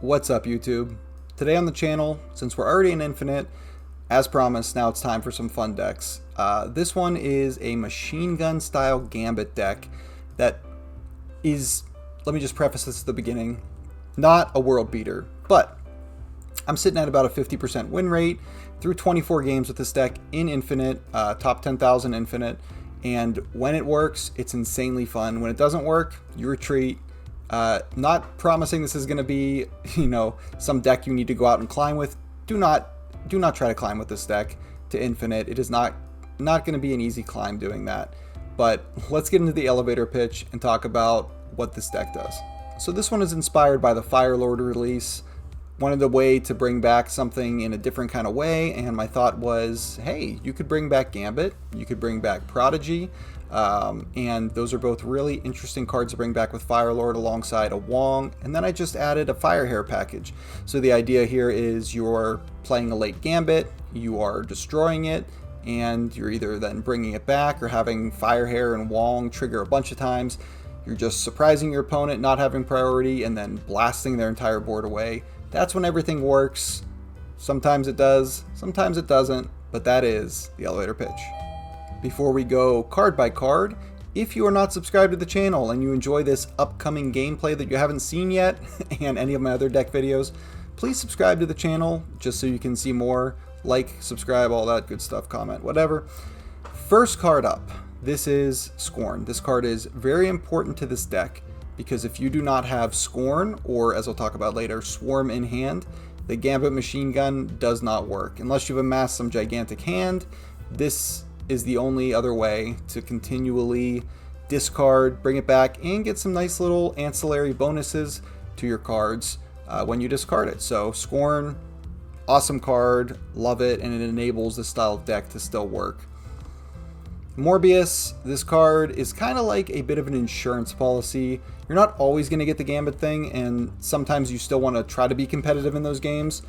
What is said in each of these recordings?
What's up, YouTube? Today on the channel, since we're already in Infinite, as promised, now it's time for some fun decks. This one is a machine gun style Gambit deck that is, let me just preface this at the beginning, not a world beater, but I'm sitting at about a 50% win rate through 24 games with this deck in Infinite, top 10,000 Infinite, and when it works, it's insanely fun. When it doesn't work, you retreat. Not promising this is going to be, some deck you need to go out and climb with. Do not try to climb with this deck to Infinite. It is not going to be an easy climb doing that. But let's get into the elevator pitch and talk about what this deck does. So this one is inspired by the Firehair release. Wanted a way to bring back something in a different kind of way, and my thought was, hey, you could bring back Gambit, you could bring back Prodigy, and those are both really interesting cards to bring back with Firehair alongside a Wong, and then I just added a Firehair package. So the idea here is you're playing a late Gambit, you are destroying it, and you're either then bringing it back or having Firehair and Wong trigger a bunch of times. You're just surprising your opponent, not having priority, and then blasting their entire board away. That's when everything works. Sometimes it does, sometimes it doesn't, but that is the elevator pitch. Before we go card by card, if you are not subscribed to the channel and you enjoy this upcoming gameplay that you haven't seen yet and any of my other deck videos, please subscribe to the channel just so you can see more. Like, subscribe, all that good stuff, comment, whatever. First card up, this is Scorn. This card is very important to this deck, because if you do not have Scorn, or as I'll talk about later, Swarm in hand, the Gambit machine gun does not work. Unless you've amassed some gigantic hand, this is the only other way to continually discard, bring it back, and get some nice little ancillary bonuses to your cards when you discard it. So Scorn, awesome card, love it, and it enables this style of deck to still work. Morbius, this card is kind of like a bit of an insurance policy. You're not always going to get the Gambit thing, and sometimes you still want to try to be competitive in those games.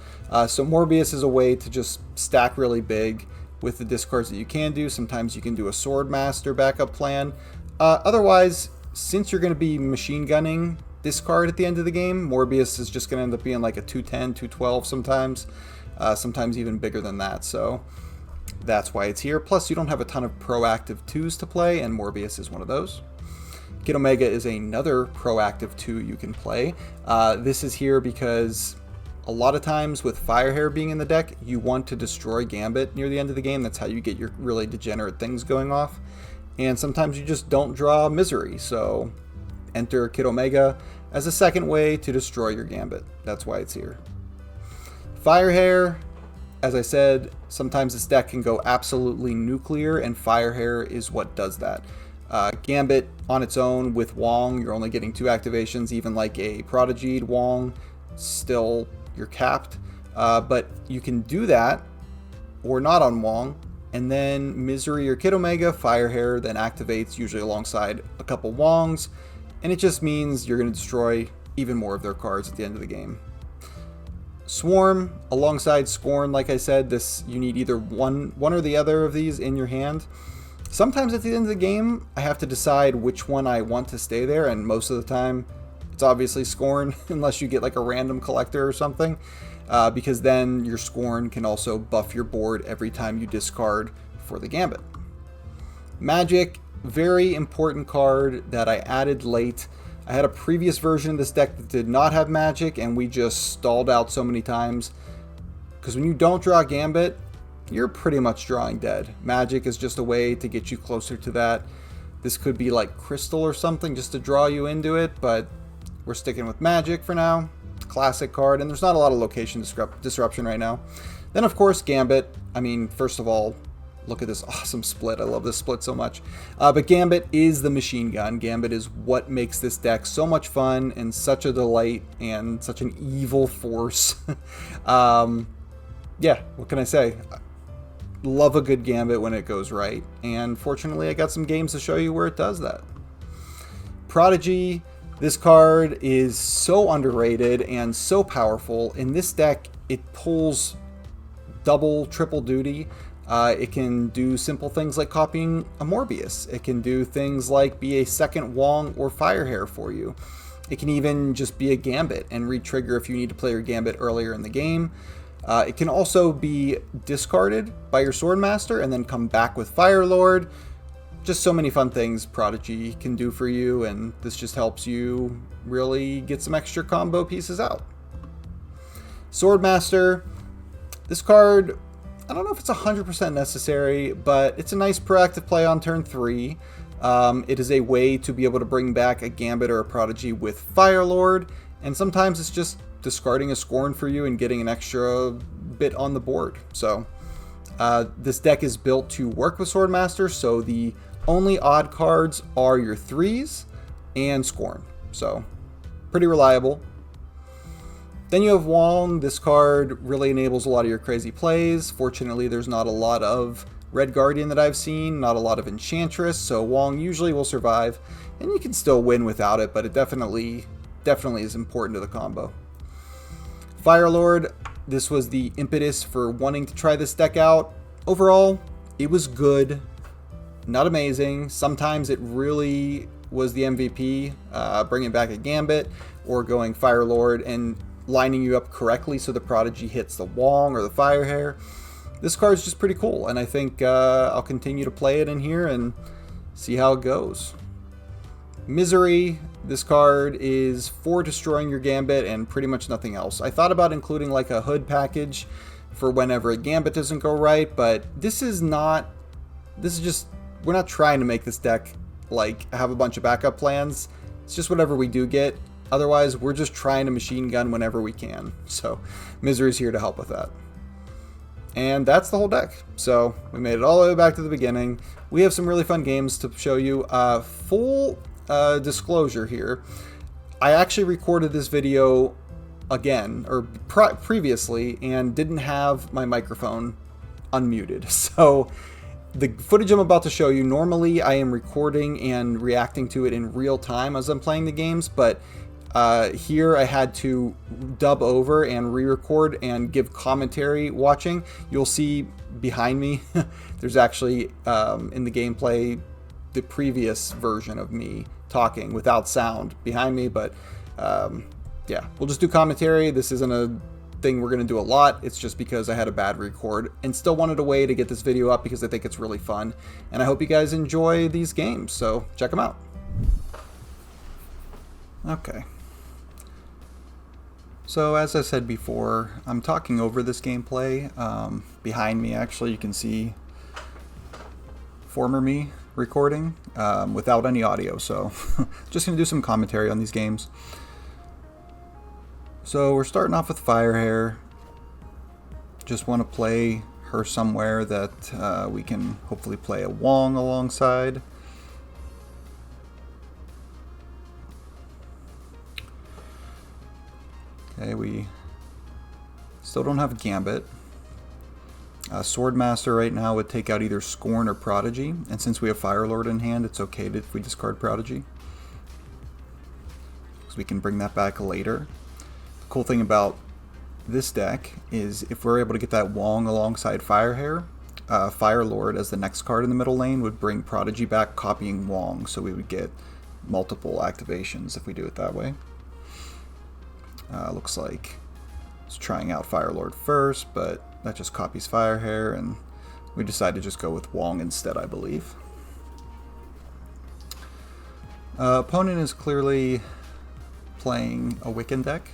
So Morbius is a way to just stack really big with the discards that you can do. Sometimes you can do a Swordmaster backup plan. Otherwise, since you're going to be machine gunning this card at the end of the game, Morbius is just going to end up being like a 210, 212 sometimes. Sometimes even bigger than that. So that's why it's here. Plus, you don't have a ton of proactive 2s to play, and Morbius is one of those. Kid Omega is another proactive 2 you can play. This is here because a lot of times with Firehair being in the deck, you want to destroy Gambit near the end of the game. That's how you get your really degenerate things going off. And sometimes you just don't draw Misery, so enter Kid Omega as a second way to destroy your Gambit. That's why it's here. Firehair, as I said, sometimes this deck can go absolutely nuclear, and Firehair is what does that. Gambit on its own with Wong, you're only getting 2 activations. Even like a Prodigied Wong, still you're capped. But you can do that, or not on Wong, and then Misery or Kid Omega, Firehair then activates, usually alongside a couple Wongs, and it just means you're going to destroy even more of their cards at the end of the game. Swarm alongside Scorn, like I said, this you need either one or the other of these in your hand. Sometimes at the end of the game, I have to decide which one I want to stay there, and most of the time, it's obviously Scorn, unless you get like a random collector or something, because then your Scorn can also buff your board every time you discard for the Gambit. Magic, very important card that I added late. I had a previous version of this deck that did not have Magic, and we just stalled out so many times. Because when you don't draw Gambit, you're pretty much drawing dead. Magic is just a way to get you closer to that. This could be like Crystal or something just to draw you into it, but we're sticking with Magic for now. Classic card, and there's not a lot of location disruption right now. Then, of course, Gambit. I mean, first of all, look at this awesome split. I love this split so much. But Gambit is the machine gun. Gambit is what makes this deck so much fun and such a delight and such an evil force. Yeah, what can I say? Love a good Gambit when it goes right. And fortunately, I got some games to show you where it does that. Prodigy. This card is so underrated and so powerful. In this deck, it pulls double, triple duty. It can do simple things like copying a Morbius. It can do things like be a second Wong or Firehair for you. It can even just be a Gambit and re-trigger if you need to play your Gambit earlier in the game. It can also be discarded by your Swordmaster and then come back with Firelord. Just so many fun things Prodigy can do for you, and this just helps you really get some extra combo pieces out. Swordmaster, this card, I don't know if it's 100% necessary, but it's a nice proactive play on turn 3. It is a way to be able to bring back a Gambit or a Prodigy with Firelord, and sometimes it's just discarding a Scorn for you and getting an extra bit on the board. So this deck is built to work with Swordmaster, so the only odd cards are your 3s and Scorn. So pretty reliable. Then you have Wong. This card really enables a lot of your crazy plays. Fortunately, there's not a lot of Red Guardian that I've seen, not a lot of Enchantress, so Wong usually will survive, and you can still win without it, but it definitely is important to the combo. Firelord, this was the impetus for wanting to try this deck out. Overall, it was good, not amazing. Sometimes it really was the MVP, bringing back a Gambit or going Firelord and lining you up correctly so the Prodigy hits the Wong or the Firehair. This card is just pretty cool, and I think I'll continue to play it in here and see how it goes. Misery, this card is for destroying your Gambit and pretty much nothing else. I thought about including like a hood package for whenever a Gambit doesn't go right, but this is just, we're not trying to make this deck like have a bunch of backup plans. It's just whatever we do get. Otherwise, we're just trying to machine gun whenever we can. So Misery's here to help with that. And that's the whole deck. So we made it all the way back to the beginning. We have some really fun games to show you. Full disclosure here, I actually recorded this video again, or previously, and didn't have my microphone unmuted. So the footage I'm about to show you, normally I am recording and reacting to it in real time as I'm playing the games, but here I had to dub over and re-record and give commentary watching. You'll see behind me, there's actually in the gameplay the previous version of me talking without sound behind me, but yeah, we'll just do commentary. This isn't a thing we're going to do a lot. It's just because I had a bad record and still wanted a way to get this video up because I think it's really fun, and I hope you guys enjoy these games, so check them out. Okay. So as I said before, I'm talking over this gameplay. Behind me, actually, you can see former me recording without any audio. So just going to do some commentary on these games. So we're starting off with Firehair. Just want to play her somewhere that we can hopefully play a Wong alongside. Okay, we still don't have Gambit. Swordmaster right now would take out either Scorn or Prodigy, and since we have Firelord in hand, it's okay if we discard Prodigy, because we can bring that back later. The cool thing about this deck is if we're able to get that Wong alongside Firehair, Firelord as the next card in the middle lane would bring Prodigy back, copying Wong, so we would get multiple activations if we do it that way. Looks like it's trying out Firelord first, but that just copies Firehair, and we decided to just go with Wong instead, I believe. Opponent is clearly playing a Wiccan deck.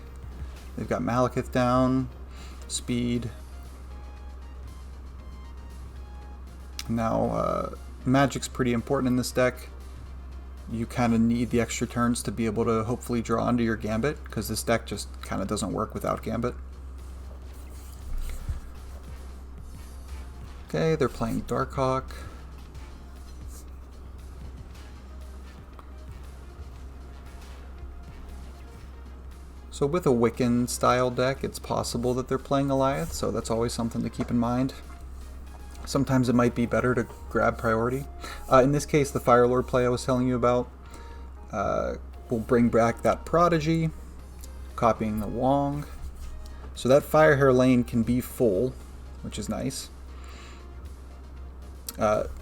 They've got Malekith down, speed. Now, magic's pretty important in this deck. You kind of need the extra turns to be able to hopefully draw onto your Gambit, because this deck just kind of doesn't work without Gambit. Okay, they're playing Darkhawk. So with a Wiccan style deck, it's possible that they're playing Goliath, so that's always something to keep in mind. Sometimes it might be better to grab priority. In this case, the Firelord play I was telling you about will bring back that Prodigy, copying the Wong. So that Firehair lane can be full, which is nice.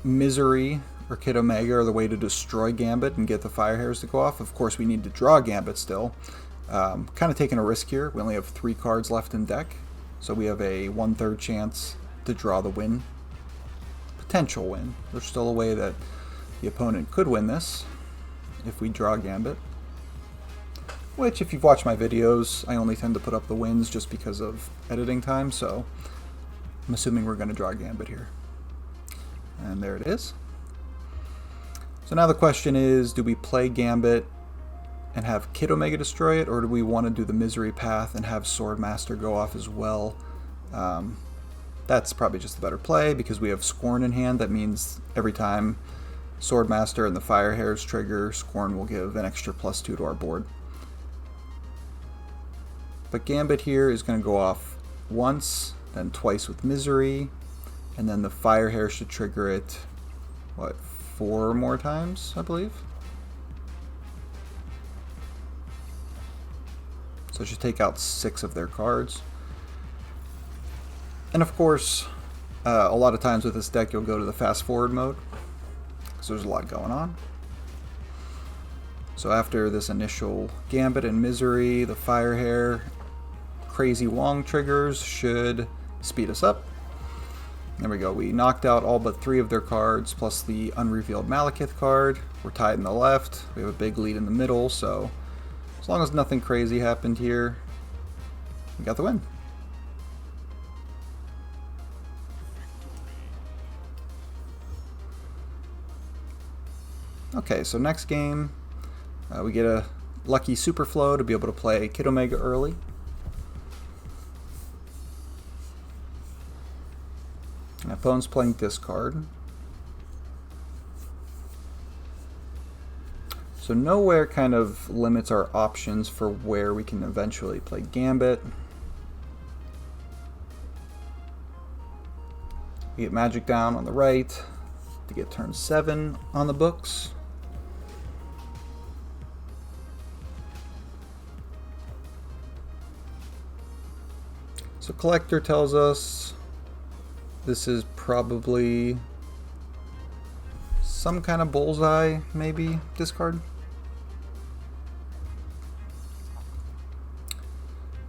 Misery or Kid Omega are the way to destroy Gambit and get the Firehairs to go off. Of course, we need to draw Gambit still. Kind of taking a risk here. We only have 3 cards left in deck, so we have a 1/3 chance to draw the win. Potential win. There's still a way that the opponent could win this if we draw Gambit. Which, if you've watched my videos, I only tend to put up the wins just because of editing time, so I'm assuming we're going to draw Gambit here. And there it is. So now the question is, do we play Gambit and have Kid Omega destroy it, or do we want to do the Misery path and have Swordmaster go off as well? That's probably just the better play, because we have Scorn in hand. That means every time Swordmaster and the Firehairs trigger, Scorn will give an extra +2 to our board. But Gambit here is going to go off once, then twice with Misery, and then the Firehair should trigger it, what, 4 more times, I believe? So it should take out 6 of their cards. And of course, a lot of times with this deck you'll go to the fast forward mode, because there's a lot going on. So after this initial Gambit and Misery, the Firehair Crazy Wong triggers should speed us up. There we go. We knocked out all but 3 of their cards, plus the unrevealed Malekith card. We're tied in the left. We have a big lead in the middle, so as long as nothing crazy happened here, we got the win. Okay, so next game, we get a lucky super flow to be able to play Kid Omega early. My opponent's playing this card. So nowhere kind of limits our options for where we can eventually play Gambit. We get Magic down on the right to get turn 7 on the books. So Collector tells us this is probably some kind of bullseye, maybe, discard.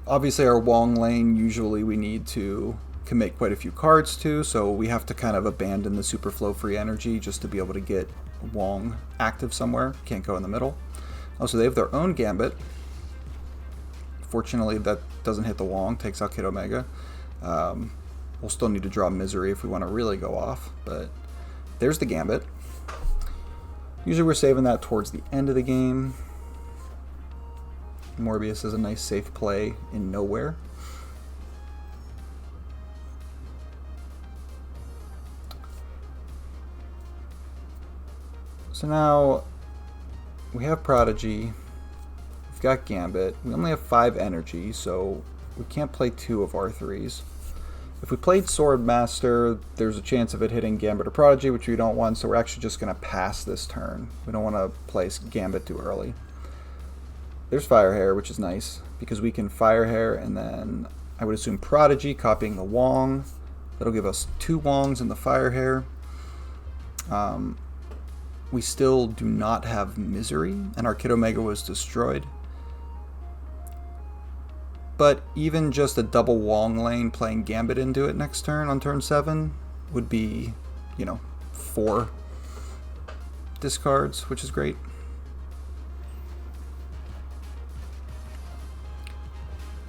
Obviously our Wong lane, usually we need to commit quite a few cards to, so we have to kind of abandon the super flow free energy just to be able to get Wong active somewhere. Can't go in the middle. Also, they have their own Gambit. Fortunately, that doesn't hit the Wong, takes out Kid Omega. We'll still need to draw Misery if we want to really go off, but there's the Gambit. Usually we're saving that towards the end of the game. Morbius is a nice safe play in nowhere. So now we have Prodigy, we've got Gambit, we only have 5 energy, so we can't play 2 of our 3s. If we played Swordmaster, there's a chance of it hitting Gambit or Prodigy, which we don't want, so we're actually just going to pass this turn. We don't want to place Gambit too early. There's Firehair, which is nice, because we can Firehair and then, I would assume, Prodigy, copying the Wong. That'll give us 2 Wongs in the Firehair. We still do not have Misery, and our Kid Omega was destroyed. But even just a double Wong lane playing Gambit into it next turn on turn 7 would be, 4 discards, which is great.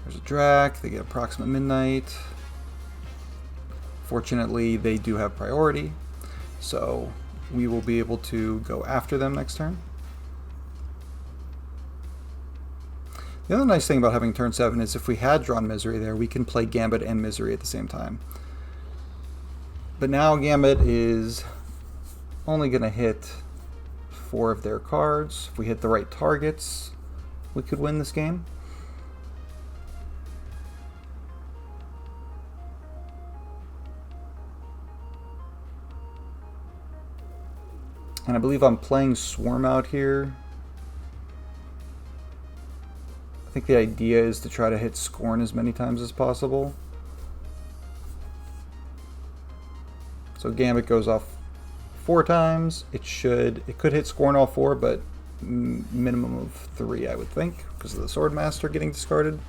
There's a Drac, they get Approximate Midnight. Fortunately, they do have priority, so we will be able to go after them next turn. The other nice thing about having turn 7 is if we had drawn Misery there, we can play Gambit and Misery at the same time. But now Gambit is only going to hit 4 of their cards. If we hit the right targets, we could win this game. And I believe I'm playing Swarm out here. I think the idea is to try to hit Scorn as many times as possible. So Gambit goes off 4 times. It could hit score in all 4, but minimum of 3, I would think, because of the Swordmaster getting discarded.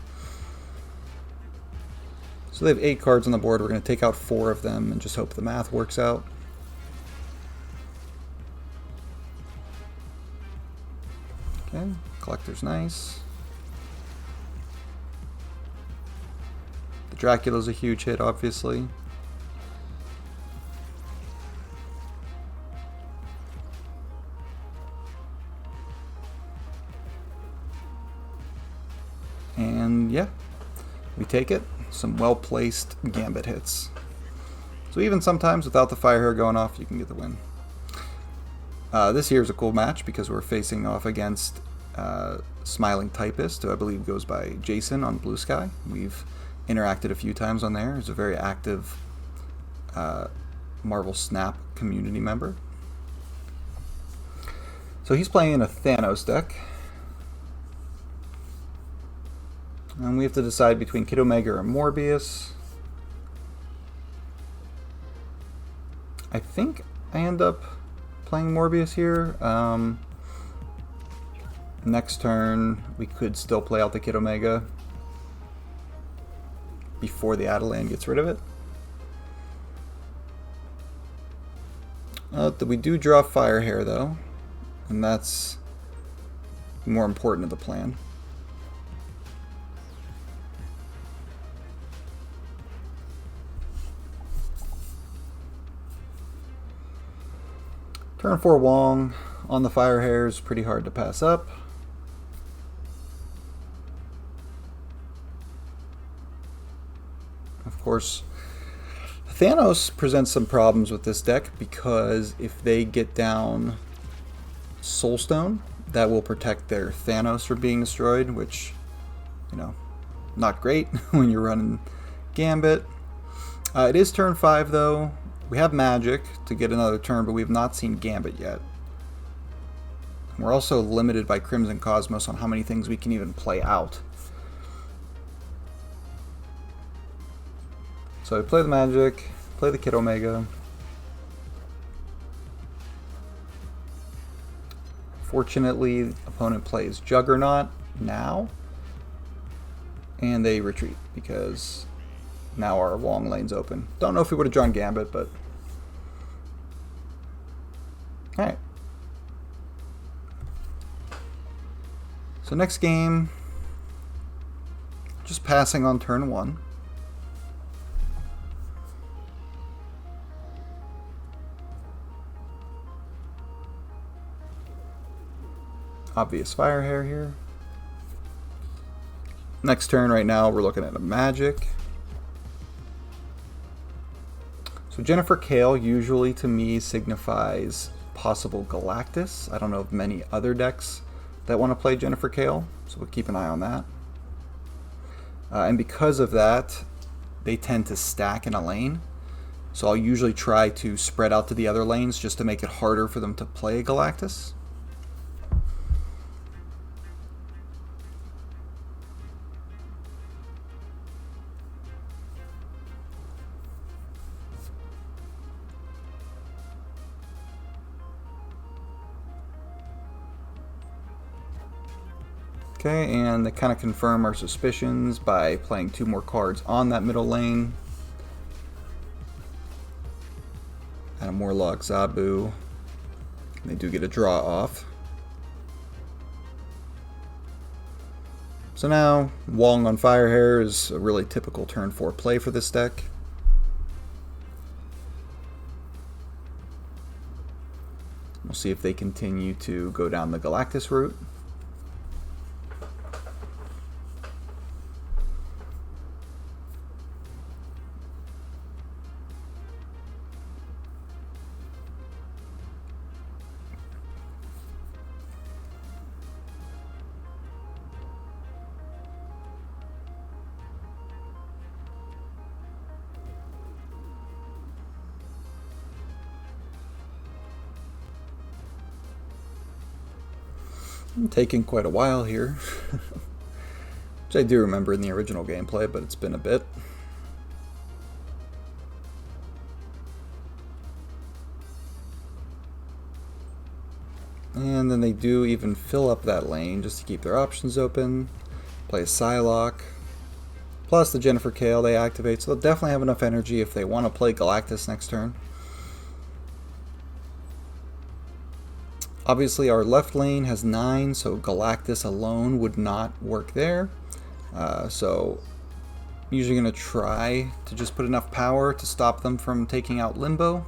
So they have 8 cards on the board. We're going to take out 4 of them and just hope the math works out. Okay, Collector's nice. The Dracula's a huge hit, obviously. And yeah, we take it. Some well-placed Gambit hits. So even sometimes without the Firehair going off, you can get the win. This here is a cool match because we're facing off against Smiling Typist, who I believe goes by Jason on Blue Sky. We've interacted a few times on there. He's a very active Marvel Snap community member. So he's playing in a Thanos deck. And we have to decide between Kid Omega or Morbius. I think I end up playing Morbius here. Next turn, we could still play out the Kid Omega before the Adelan gets rid of it. We do draw Firehair though, and that's more important to the plan. Turn 4 Wong on the Firehair is pretty hard to pass up. Of course, Thanos presents some problems with this deck because if they get down Soulstone, that will protect their Thanos from being destroyed, which, you know, not great when you're running Gambit. It is turn 5 though. We have magic to get another turn, but we have not seen Gambit yet. We're also limited by Crimson Cosmos on how many things we can even play out. So I play the magic, play the Kid Omega. Fortunately, the opponent plays Juggernaut now, and they retreat because now our Wong lane's open. Don't know if we would have drawn Gambit, but alright. So next game, just passing on turn 1. Obvious Firehair here. Next turn right now we're looking at a magic. So Jennifer Kale usually to me signifies possible Galactus. I don't know of many other decks that want to play Jennifer Kale, so we'll keep an eye on that. And because of that, they tend to stack in a lane. So I'll usually try to spread out to the other lanes just to make it harder for them to play Galactus. Okay, and they kind of confirm our suspicions by playing 2 more cards on that middle lane. And a Morlock Zabu. They do get a draw off. So now, Wong on Firehair is a really typical turn 4 play for this deck. We'll see if they continue to go down the Galactus route. Taking quite a while here, which I do remember in the original gameplay, but it's been a bit. And then they do even fill up that lane just to keep their options open. Play a Psylocke. Plus the Jennifer Kale they activate, so they'll definitely have enough energy if they want to play Galactus next turn. Obviously our left lane has 9, so Galactus alone would not work there. So usually going to try to just put enough power to stop them from taking out Limbo.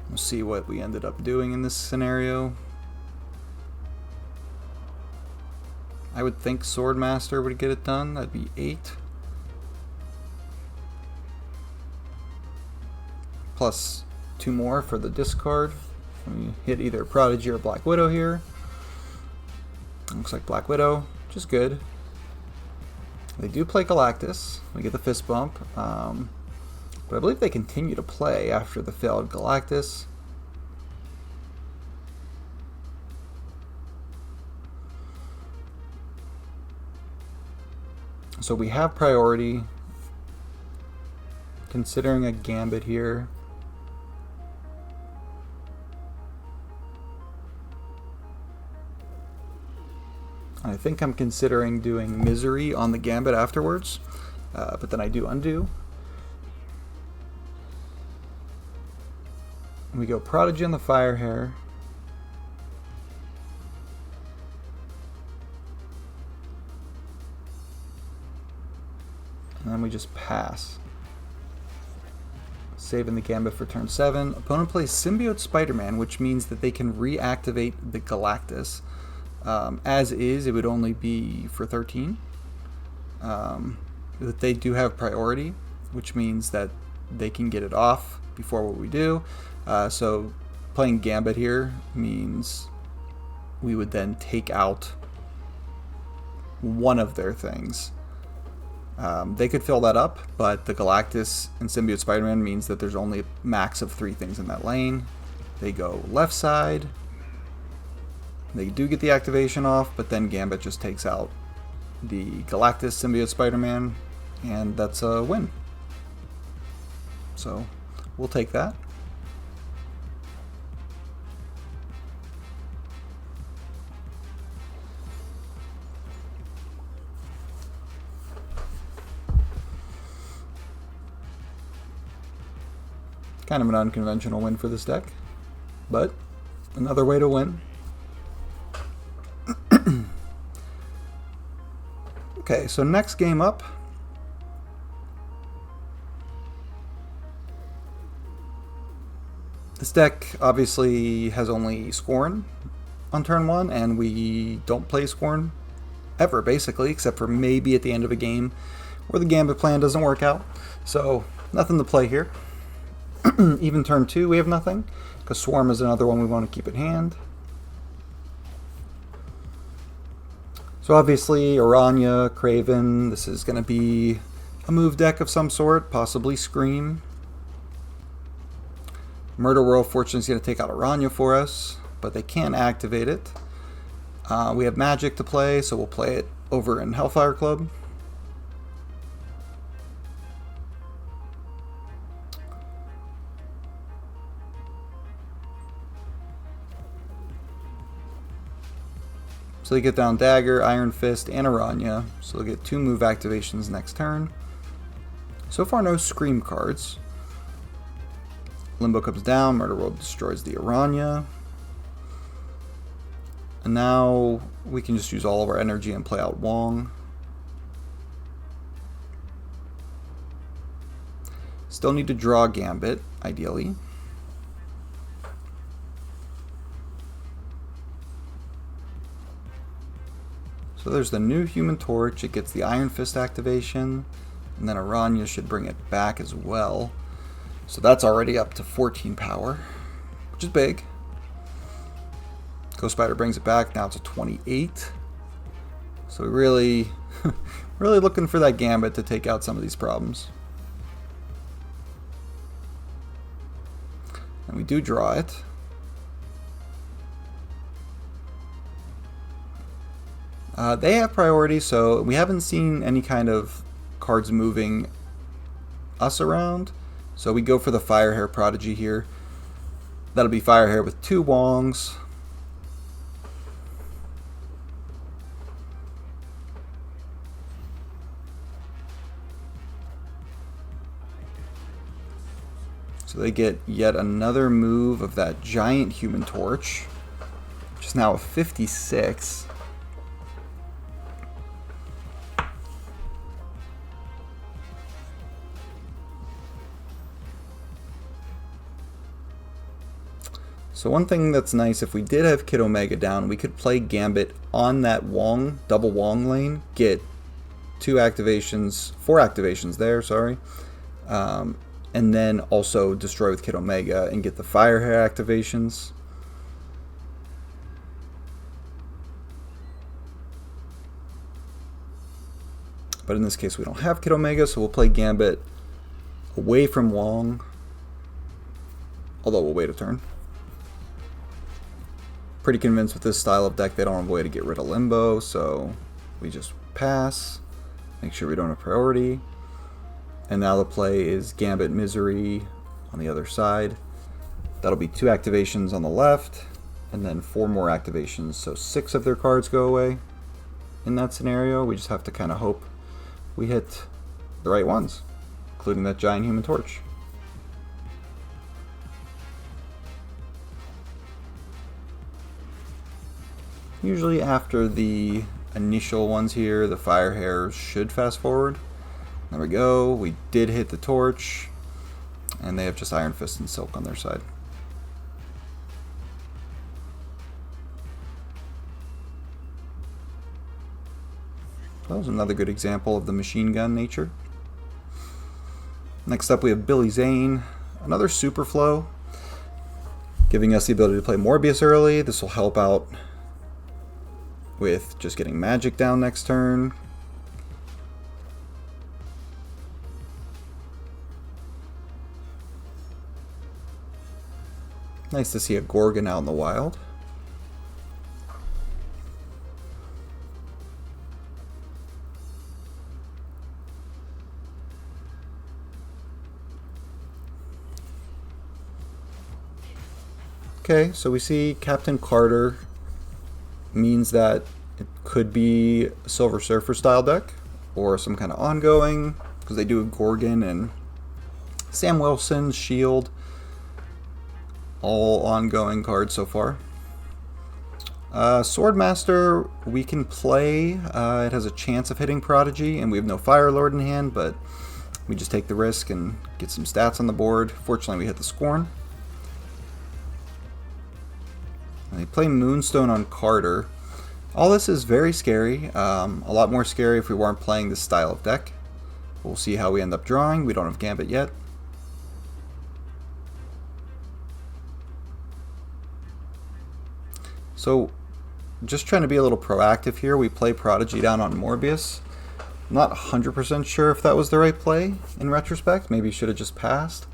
We'll see what we ended up doing in this scenario. I would think Swordmaster would get it done. That'd be 8. Plus 2 more for the discard. We hit either Prodigy or Black Widow here. Looks like Black Widow, which is good. They do play Galactus. We get the fist bump. But I believe they continue to play after the failed Galactus. So we have priority, considering a Gambit here. I think I'm considering doing Misery on the Gambit afterwards, but then I do undo. We go Prodigy on the Firehair. And then we just pass. Saving the Gambit for turn 7. Opponent plays Symbiote Spider-Man, which means that they can reactivate the Galactus. As is, it would only be for 13. That they do have priority, which means that they can get it off before what we do. So playing Gambit here means we would then take out one of their things. They could fill that up, but the Galactus and Symbiote Spider-Man means that there's only a max of 3 things in that lane. They go left side. They do get the activation off, but then Gambit just takes out the Galactus, Symbiote Spider-Man, and that's a win. So we'll take that. Kind of an unconventional win for this deck, but another way to win. Okay, so next game up. This deck obviously has only Scorn on turn 1, and we don't play Scorn ever, basically, except for maybe at the end of a game where the Gambit plan doesn't work out. So, nothing to play here. Even turn 2, we have nothing, because Swarm is another one we want to keep in hand. So obviously, Aranya, Kraven, this is going to be a move deck of some sort, possibly Scream. Murder World, fortunately, is going to take out Aranya for us, but they can't activate it. We have Magic to play, so we'll play it over in Hellfire Club. So they get down Dagger, Iron Fist, and Aranya. So they'll get 2 move activations next turn. So far, no Scream cards. Limbo comes down, Murder World destroys the Aranya. And now we can just use all of our energy and play out Wong. Still need to draw Gambit, ideally. So there's the new Human Torch. It gets the Iron Fist activation, and then Aranya should bring it back as well. So that's already up to 14 power, which is big. Ghost Spider brings it back. Now it's a 28. So we really, really looking for that Gambit to take out some of these problems. And we do draw it. They have priority, so we haven't seen any kind of cards moving us around. So we go for the Firehair Prodigy here. That'll be Firehair with 2 Wongs. So they get yet another move of that giant Human Torch, which is now a 56. So one thing that's nice, if we did have Kid Omega down, we could play Gambit on that Wong, double Wong lane, get 4 activations there, sorry. And then also destroy with Kid Omega and get the Firehair activations. But in this case we don't have Kid Omega, so we'll play Gambit away from Wong. Although we'll wait a turn. Pretty convinced with this style of deck they don't have a way to get rid of Limbo, so we just pass, make sure we don't have priority. And now the play is Gambit Misery on the other side. That'll be 2 activations on the left, and then 4 more activations, so 6 of their cards go away. In that scenario, we just have to kind of hope we hit the right ones, including that giant Human Torch. Usually after the initial ones here, the Firehairs should fast forward. There we go, we did hit the torch, and they have just Iron Fist and Silk on their side. That was another good example of the machine gun nature. Next up we have Billy Zane, another super flow, giving us the ability to play Morbius early. This will help out with just getting magic down next turn. Nice to see a Gorgon out in the wild. Okay, so we see Captain Carter means that it could be a Silver Surfer style deck or some kind of ongoing, because they do a Gorgon and Sam Wilson's Shield, all ongoing cards so far. Swordmaster we can play. It has a chance of hitting Prodigy, and we have no Fire Lord in hand, but we just take the risk and get some stats on the board. Fortunately we hit the Scorn. And they play Moonstone on Carter. All this is very scary. A lot more scary if we weren't playing this style of deck. We'll see how we end up drawing. We don't have Gambit yet. So, just trying to be a little proactive here, we play Prodigy down on Morbius. I'm not 100% sure if that was the right play in retrospect. Maybe should have just passed.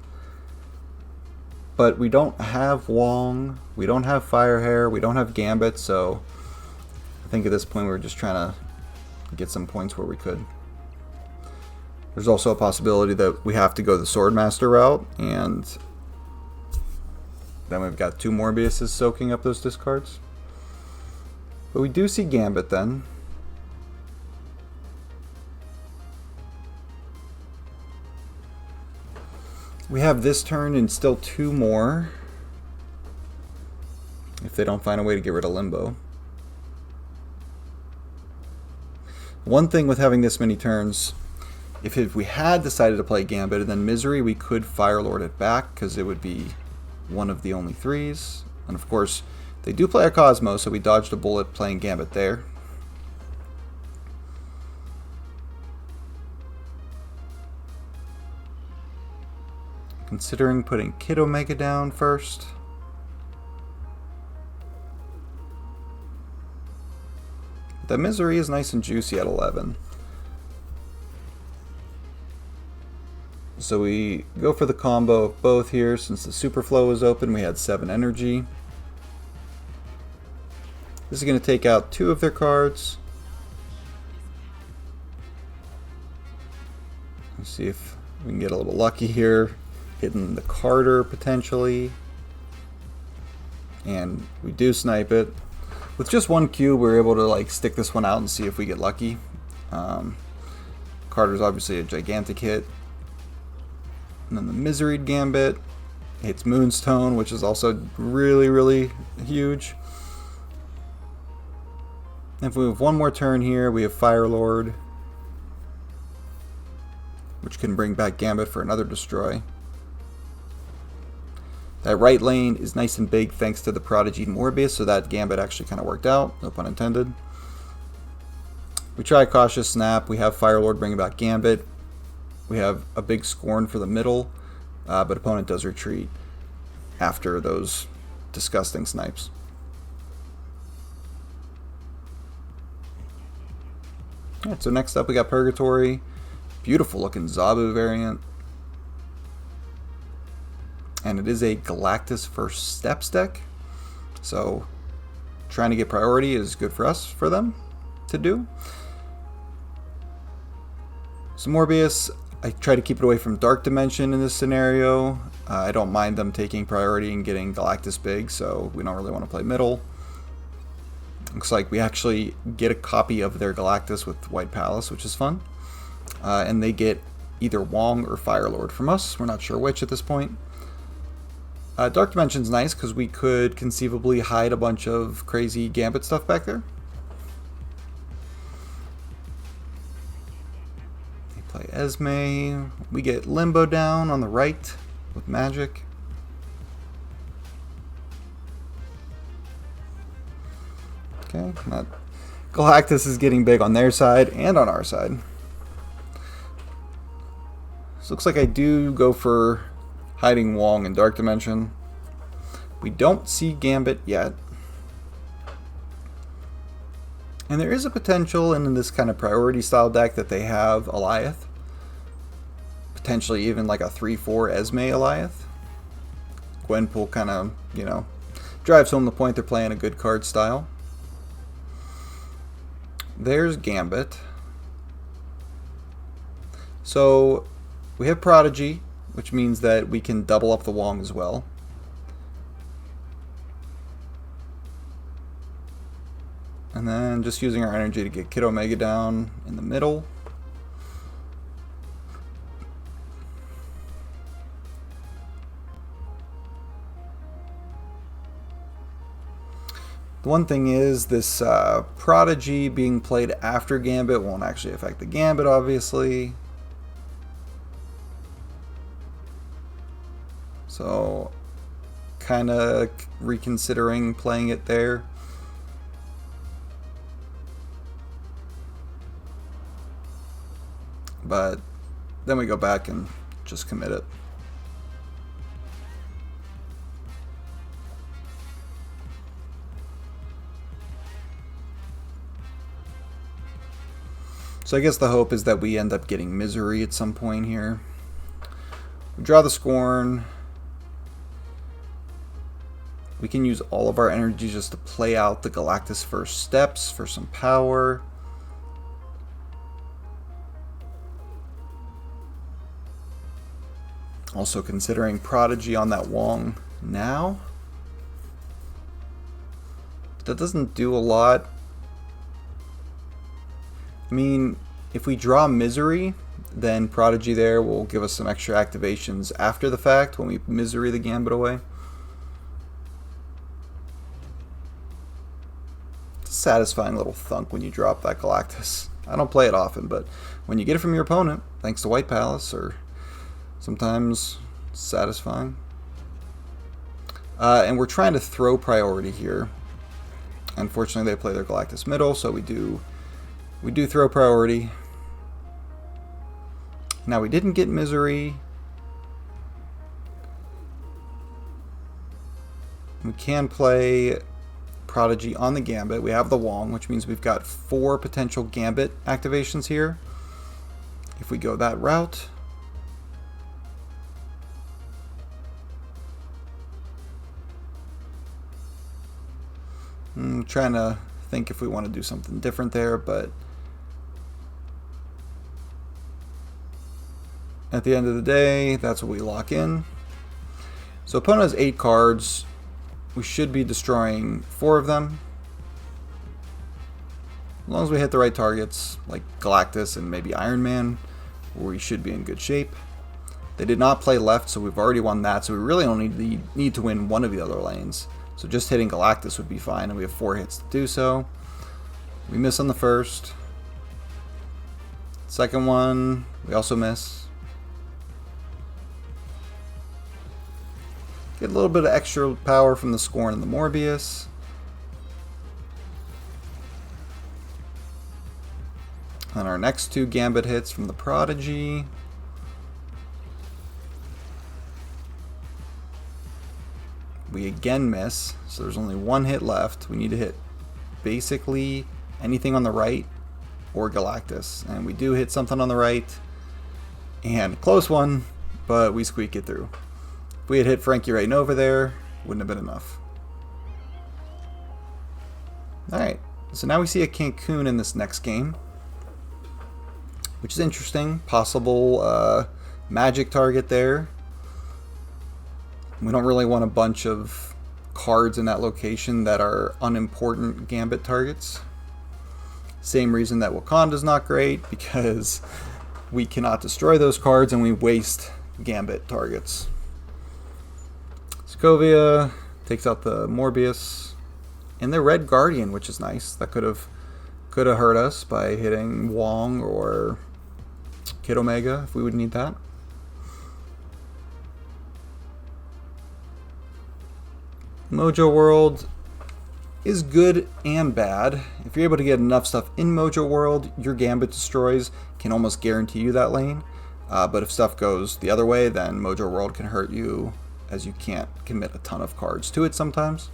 But we don't have Wong, we don't have Firehair, we don't have Gambit, so I think at this point we're just trying to get some points where we could. There's also a possibility that we have to go the Swordmaster route, and then we've got 2 Morbiuses soaking up those discards. But we do see Gambit then. We have this turn and still 2 more if they don't find a way to get rid of Limbo. One thing with having this many turns, if we had decided to play Gambit and then Misery, we could Firelord it back because it would be one of the only 3s. And of course, they do play a Cosmo, so we dodged a bullet playing Gambit there. Considering putting Kid Omega down first. The Misery is nice and juicy at 11. So we go for the combo of both here. Since the Super Flow was open, we had 7 energy. This is going to take out 2 of their cards. Let's see if we can get a little lucky here. Hitting the Carter potentially. And we do snipe it. With just one cube, we're able to like stick this one out and see if we get lucky. Carter's obviously a gigantic hit. And then the Miseried Gambit hits Moonstone, which is also really, really huge. If we have one more turn here, we have Fire Lord, which can bring back Gambit for another destroy. That right lane is nice and big thanks to the Prodigy Morbius, so that Gambit actually kind of worked out, no pun intended. We try Cautious Snap, we have Fire Lord bringing back Gambit. We have a big Scorn for the middle, but opponent does retreat after those disgusting snipes. Alright, so next up we got Purgatory. Beautiful looking Zabu variant. And it is a Galactus First Steps deck. So trying to get priority is good for us, for them to do. So Morbius, I try to keep it away from Dark Dimension in this scenario. I don't mind them taking priority and getting Galactus big, so we don't really want to play middle. Looks like we actually get a copy of their Galactus with White Palace, which is fun. And they get either Wong or Fire Lord from us. We're not sure which at this point. Dark Dimension's nice because we could conceivably hide a bunch of crazy Gambit stuff back there. They play Esme. We get Limbo down on the right with Magic. Okay, that Galactus is getting big on their side and on our side. So looks like I do go for hiding Wong in Dark Dimension. We don't see Gambit yet. And there is a potential in this kind of priority style deck that they have Alioth. Potentially even like a 3-4 Esme Alioth. Gwenpool kind of, you know, drives home the point they're playing a good card style. There's Gambit. So we have Prodigy, which means that we can double up the Wong as well. And then just using our energy to get Kid Omega down in the middle. The one thing is this Prodigy being played after Gambit won't actually affect the Gambit, obviously. So, kind of reconsidering playing it there. But then we go back and just commit it. So I guess the hope is that we end up getting Misery at some point here. We draw the Scorn. We can use all of our energy just to play out the Galactus First Steps for some power. Also considering Prodigy on that Wong now. But that doesn't do a lot. I mean, if we draw Misery, then Prodigy there will give us some extra activations after the fact when we Misery the Gambit away. It's a satisfying little thunk when you drop that Galactus. I don't play it often, but when you get it from your opponent, thanks to White Palace, or sometimes satisfying. And we're trying to throw priority here. Unfortunately, they play their Galactus middle, so we do throw priority. Now we didn't get Misery. We can play Prodigy on the Gambit. We have the Wong, which means we've got 4 potential Gambit activations here. If we go that route. I'm trying to think if we want to do something different there, but at the end of the day, that's what we lock in. So opponent has 8 cards. we should be destroying 4 of them. As long as we hit the right targets, like Galactus and maybe Iron Man, we should be in good shape. They did not play left, so we've already won that, so we really only need to win one of the other lanes. So just hitting Galactus would be fine, and we have 4 hits to do so. We miss on the first. Second one, we also miss. Get a little bit of extra power from the Scorn and the Morbius. And our next 2 Gambit hits from the Prodigy. We again miss, so there's only 1 hit left. We need to hit basically anything on the right or Galactus. And we do hit something on the right. And close one, but we squeak it through. If we had hit Frankie right over there, wouldn't have been enough. Alright, so now we see a Cancun in this next game, which is interesting. Possible magic target there. We don't really want a bunch of cards in that location that are unimportant Gambit targets. Same reason that Wakanda's not great, because we cannot destroy those cards and we waste Gambit targets. Sokovia takes out the Morbius and the Red Guardian, which is nice. That could have hurt us by hitting Wong or Kid Omega if we would need that. Mojo World is good and bad. If you're able to get enough stuff in Mojo World, your Gambit destroys can almost guarantee you that lane. But if stuff goes the other way, then Mojo World can hurt you, as you can't commit a ton of cards to it sometimes.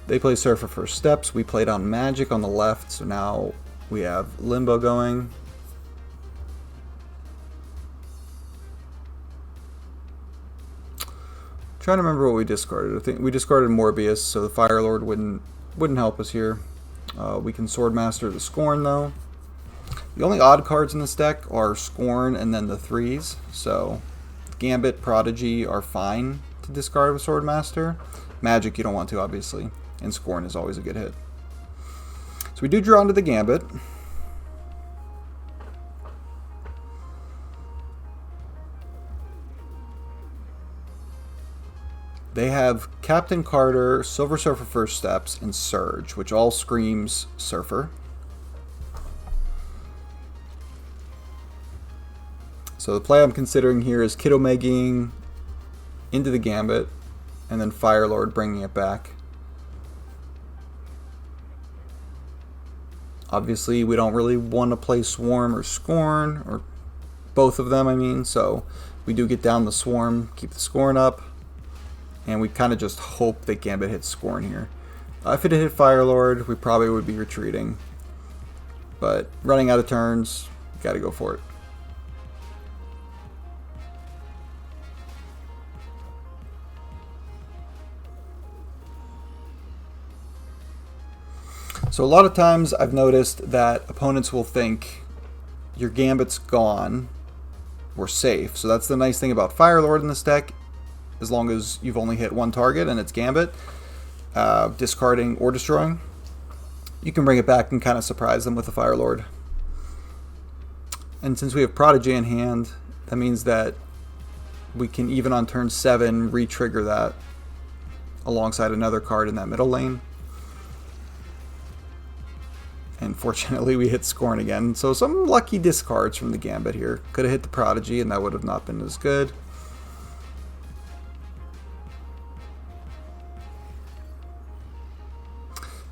They play Surfer First Steps. We played on Magic on the left, so now we have Limbo going. Trying to remember what we discarded. I think we discarded Morbius, so the Fire Lord wouldn't help us here. We can Swordmaster the Scorn though. The only odd cards in this deck are Scorn and then the 3s. So Gambit, Prodigy are fine to discard with Swordmaster. Magic you don't want to, obviously, and Scorn is always a good hit. So we do draw into the Gambit. They have Captain Carter, Silver Surfer First Steps, and Surge, which all screams Surfer. So the play I'm considering here is Kid Omegaing into the Gambit, and then Fire Lord bringing it back. Obviously, we don't really want to play Swarm or Scorn, or both of them, I mean, so we do get down the Swarm, keep the Scorn up. And we kind of just hope that Gambit hits Scorn here. If it had hit Fire Lord, we probably would be retreating. But running out of turns, gotta go for it. So a lot of times I've noticed that opponents will think your Gambit's gone, we're safe. So that's the nice thing about Fire Lord in this deck. As long as you've only hit 1 target and it's Gambit, discarding or destroying, you can bring it back and kind of surprise them with the Fire Lord. And since we have Prodigy in hand, that means that we can, even on turn 7, re-trigger that alongside another card in that middle lane. And fortunately we hit Scorn again, so some lucky discards from the Gambit here. Could have hit the Prodigy and that would have not been as good.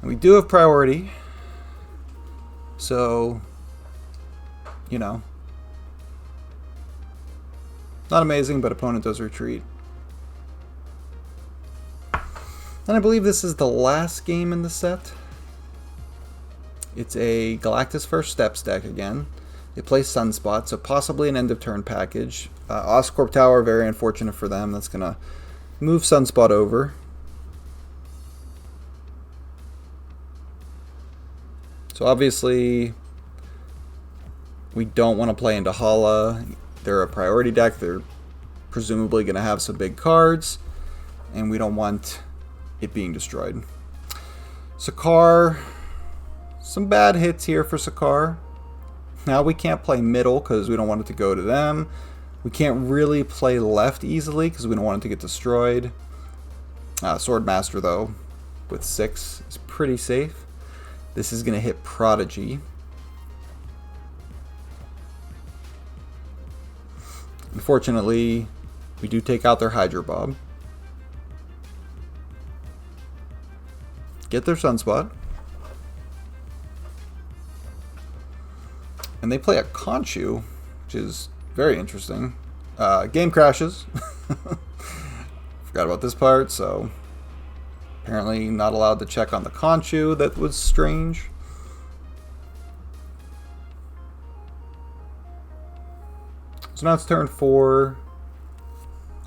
We do have priority, so, you know, not amazing, but opponent does retreat. And I believe this is the last game in the set. It's a Galactus First Steps deck again. They play Sunspot, so possibly an end of turn package. Oscorp Tower, very unfortunate for them. That's going to move Sunspot over. So obviously, we don't want to play into Hala. They're a priority deck. They're presumably going to have some big cards, and we don't want it being destroyed. Sakar, some bad hits here for Sakar. Now we can't play middle because we don't want it to go to them. We can't really play left easily because we don't want it to get destroyed. Swordmaster, though, with 6 is pretty safe. This is going to hit Prodigy. Unfortunately, we do take out their Hydro Bob. Get their Sunspot. And they play a Conchu, which is very interesting. Game crashes. Forgot about this part, so apparently not allowed to check on the Conchu. That was strange. So now it's turn 4.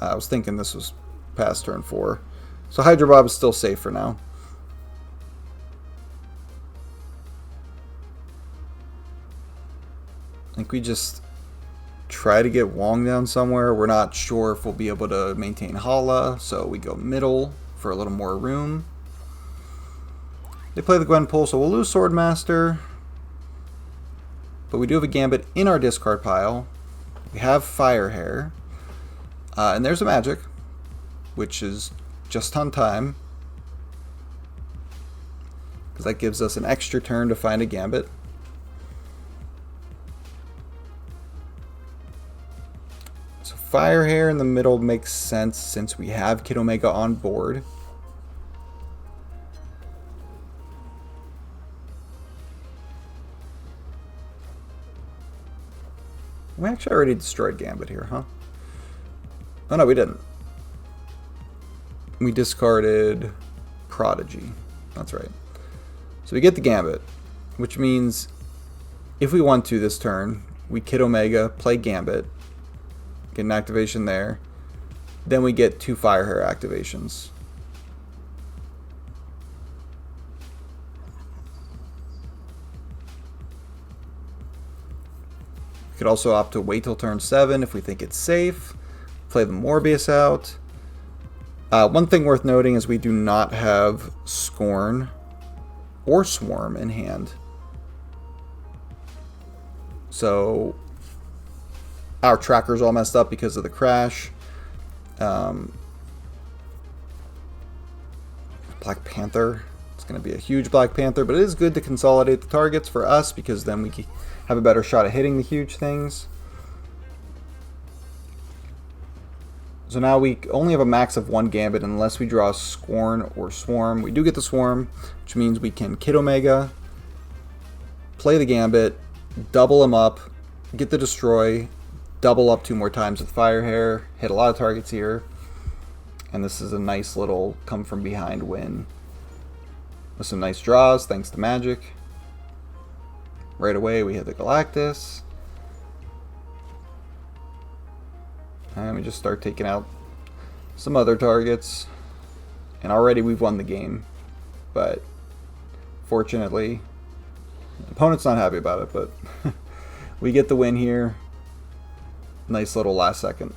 I was thinking this was past turn 4. So Hydro Bob is still safe for now. I think we just try to get Wong down somewhere. We're not sure if we'll be able to maintain Hala, so we go middle for a little more room. They play the Gwenpool, so we'll lose Swordmaster. But we do have a Gambit in our discard pile. We have Firehair. And there's a Magic, which is just on time, because that gives us an extra turn to find a Gambit. So Firehair in the middle makes sense since we have Kid Omega on board. We actually already destroyed Gambit here, huh? Oh no, we didn't. We discarded Prodigy. That's right. So we get the Gambit, which means if we want to this turn, we Kid Omega, play Gambit, get an activation there, then we get 2 Firehair activations. We could also opt to wait till turn 7 if we think it's safe. Play the Morbius out. One thing worth noting is we do not have Scorn or Swarm in hand. So our tracker's all messed up because of the crash. Black Panther. It's going to be a huge Black Panther, but it is good to consolidate the targets for us because then we have a better shot at hitting the huge things. So now we only have a max of 1 Gambit unless we draw Scorn or Swarm. We do get the Swarm, which means we can Kid Omega, play the Gambit, double him up, get the Destroy, double up 2 more times with Firehair, hit a lot of targets here, and this is a nice little come from behind win with some nice draws thanks to Magic. Right away we hit the Galactus. And we just start taking out some other targets. And already we've won the game. But fortunately, the opponent's not happy about it, but we get the win here. Nice little last second.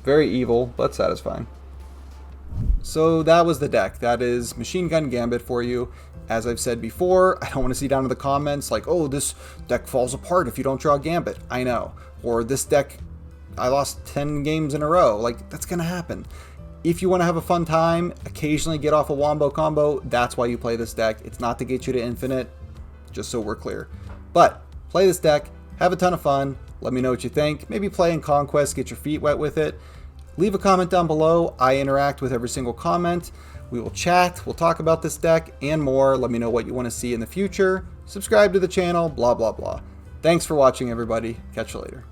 Very evil, but satisfying. So that was the deck. That is Machine Gun Gambit for you. As I've said before, I don't want to see down in the comments like, oh, this deck falls apart if you don't draw Gambit. I know. Or this deck, I lost 10 games in a row. Like, that's going to happen. If you want to have a fun time, occasionally get off a Wombo combo, that's why you play this deck. It's not to get you to infinite, just so we're clear. But play this deck, have a ton of fun. Let me know what you think. Maybe play in Conquest, get your feet wet with it. Leave a comment down below. I interact with every single comment. We will chat, we'll talk about this deck and more. Let me know what you want to see in the future. Subscribe to the channel, blah, blah, blah. Thanks for watching, everybody. Catch you later.